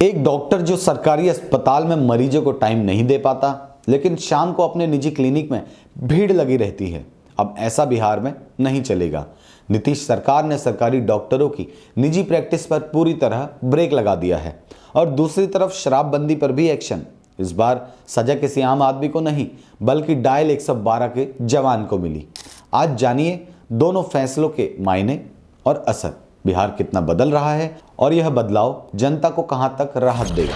एक डॉक्टर जो सरकारी अस्पताल में मरीजों को टाइम नहीं दे पाता, लेकिन शाम को अपने निजी क्लिनिक में भीड़ लगी रहती है। अब ऐसा बिहार में नहीं चलेगा। नीतीश सरकार ने सरकारी डॉक्टरों की निजी प्रैक्टिस पर पूरी तरह ब्रेक लगा दिया है और दूसरी तरफ शराबबंदी पर भी एक्शन। इस बार सजा किसी आम आदमी को नहीं, बल्कि डायल 112 के जवान को मिली। आज जानिए दोनों फैसलों के मायने और असर। बिहार कितना बदल रहा है और यह बदलाव जनता को कहां तक राहत देगा।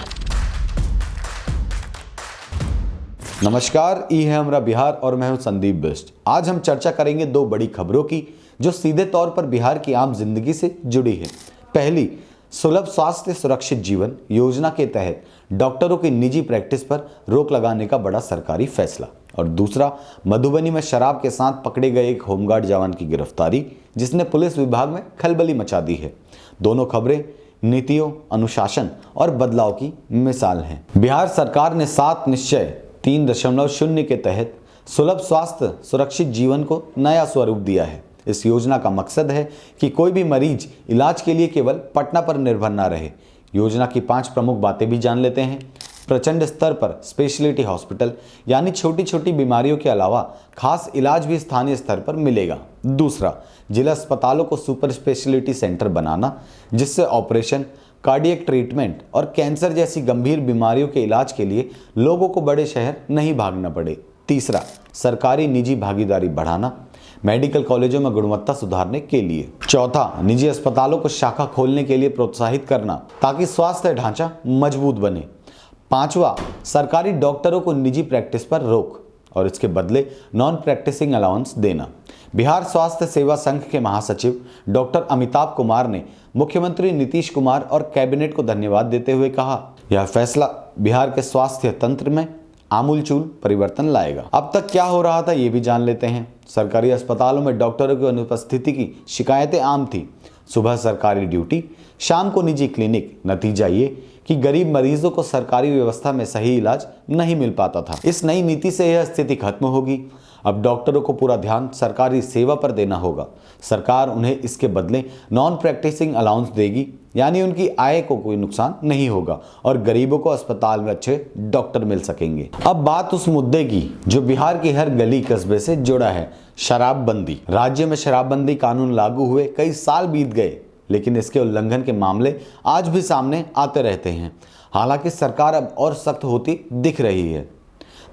नमस्कार, ये है हमारा बिहार और मैं हूं संदीप बिष्ट। आज हम चर्चा करेंगे दो बड़ी खबरों की जो सीधे तौर पर बिहार की आम जिंदगी से जुड़ी है। पहली, सुलभ स्वास्थ्य सुरक्षित जीवन योजना के तहत डॉक्टरों की निजी प्रैक्टिस पर रोक लगाने का बड़ा सरकारी फैसला, और दूसरा, मधुबनी में शराब के साथ पकड़े गए एक होमगार्ड जवान की गिरफ्तारी जिसने पुलिस विभाग में खलबली मचा दी है। दोनों खबरें नीतियों, अनुशासन और बदलाव की मिसाल हैं। बिहार सरकार ने 7 निश्चय 3.0 के तहत सुलभ स्वास्थ्य सुरक्षित जीवन को नया स्वरूप दिया है। इस योजना का मकसद है कि कोई भी मरीज इलाज के लिए केवल पटना पर निर्भर न रहे। योजना की 5 प्रमुख बातें भी जान लेते हैं। प्रचंड स्तर पर स्पेशलिटी हॉस्पिटल, यानी छोटी छोटी बीमारियों के अलावा खास इलाज भी स्थानीय स्तर पर मिलेगा। दूसरा, जिला अस्पतालों को सुपर स्पेशलिटी सेंटर बनाना, जिससे ऑपरेशन, कार्डियक ट्रीटमेंट और कैंसर जैसी गंभीर बीमारियों के इलाज के लिए लोगों को बड़े शहर नहीं भागना पड़े। तीसरा, सरकारी निजी भागीदारी बढ़ाना, मेडिकल कॉलेजों में गुणवत्ता सुधारने के लिए। चौथा, निजी अस्पतालों को शाखा खोलने के लिए प्रोत्साहित करना ताकि स्वास्थ्य ढांचा मजबूत बने। पांचवा, सरकारी डॉक्टरों को निजी प्रैक्टिस पर रोक और इसके बदले नॉन प्रैक्टिसिंग अलाउंस देना। बिहार स्वास्थ्य सेवा संघ के महासचिव डॉक्टर अमिताभ कुमार ने मुख्यमंत्री नीतीश कुमार और कैबिनेट को धन्यवाद देते हुए कहा, यह फैसला बिहार के स्वास्थ्य तंत्र में आमूलचूल परिवर्तन लाएगा। अब तक क्या हो रहा था ये भी जान लेते हैं। सरकारी अस्पतालों में डॉक्टरों की अनुपस्थिति की शिकायतें आम थी। सुबह सरकारी ड्यूटी, शाम को निजी क्लिनिक। नतीजा ये कि गरीब मरीजों को सरकारी व्यवस्था में सही इलाज नहीं मिल पाता था। इस नई नीति से यह स्थिति खत्म होगी। अब डॉक्टरों को पूरा ध्यान सरकारी सेवा पर देना होगा। सरकार उन्हें इसके बदले नॉन प्रैक्टिसिंग अलाउंस देगी, यानी उनकी आय को कोई नुकसान नहीं होगा और गरीबों को अस्पताल में अच्छे डॉक्टर मिल सकेंगे। अब बात उस मुद्दे की जो बिहार की हर गली कस्बे से जुड़ा है, शराबबंदी। राज्य में शराबबंदी कानून लागू हुए कई साल बीत गए, लेकिन इसके उल्लंघन के मामले आज भी सामने आते रहते हैं। हालांकि सरकार अब और सख्त होती दिख रही है।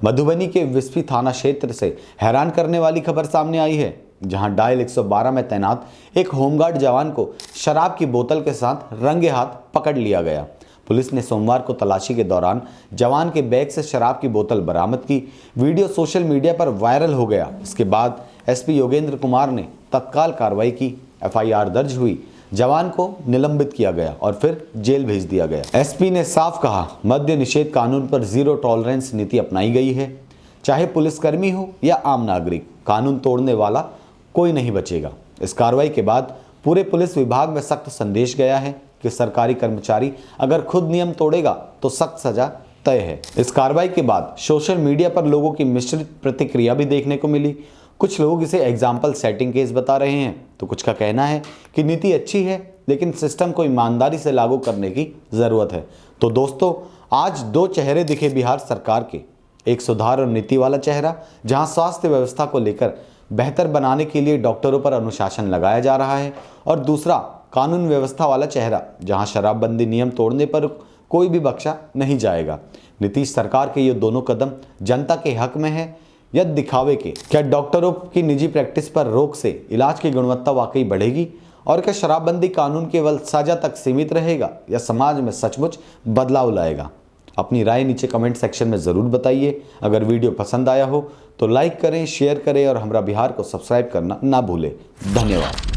मधुबनी के विस्फी थाना क्षेत्र से हैरान करने वाली खबर सामने आई है, जहां डायल 112 में तैनात एक होमगार्ड जवान को शराब की बोतल के साथ रंगे हाथ पकड़ लिया गया। पुलिस ने सोमवार को तलाशी के दौरान जवान के बैग से शराब की बोतल बरामद की। वीडियो सोशल मीडिया पर वायरल हो गया। इसके बाद एसपी योगेंद्र कुमार ने तत्काल कार्रवाई की। एफआईआर दर्ज हुई, जवान को निलंबित किया गया और फिर जेल भेज दिया गया। एसपी ने साफ कहा, मद्य निषेध कानून पर जीरो टॉलरेंस नीति अपनाई गई है। चाहे पुलिसकर्मी हो या आम नागरिक, कानून तोड़ने वाला कोई नहीं बचेगा। इस कार्रवाई के बाद पूरे पुलिस विभाग में सख्त संदेश गया है कि सरकारी कर्मचारी अगर खुद नियम तोड़ेगा तो सख्त सजा तय है। इस कार्रवाई के बाद सोशल मीडिया पर लोगों की मिश्रित प्रतिक्रिया भी देखने को मिली। कुछ लोग इसे एग्जाम्पल सेटिंग केस बता रहे हैं, तो कुछ का कहना है कि नीति अच्छी है, लेकिन सिस्टम को ईमानदारी से लागू करने की जरूरत है। तो दोस्तों, आज 2 चेहरे दिखे बिहार सरकार के। एक सुधार और नीति वाला चेहरा, जहां स्वास्थ्य व्यवस्था को लेकर बेहतर बनाने के लिए डॉक्टरों पर अनुशासन लगाया जा रहा है, और दूसरा कानून व्यवस्था वाला चेहरा, जहां शराबबंदी नियम तोड़ने पर कोई भी बख्शा नहीं जाएगा। नीतीश सरकार के ये दोनों कदम जनता के हक में है या दिखावे के? क्या डॉक्टरों की निजी प्रैक्टिस पर रोक से इलाज की गुणवत्ता वाकई बढ़ेगी? और क्या शराबबंदी कानून केवल सजा तक सीमित रहेगा या समाज में सचमुच बदलाव लाएगा? अपनी राय नीचे कमेंट सेक्शन में ज़रूर बताइए। अगर वीडियो पसंद आया हो तो लाइक करें, शेयर करें और हमरा बिहार को सब्सक्राइब करना ना भूलें। धन्यवाद।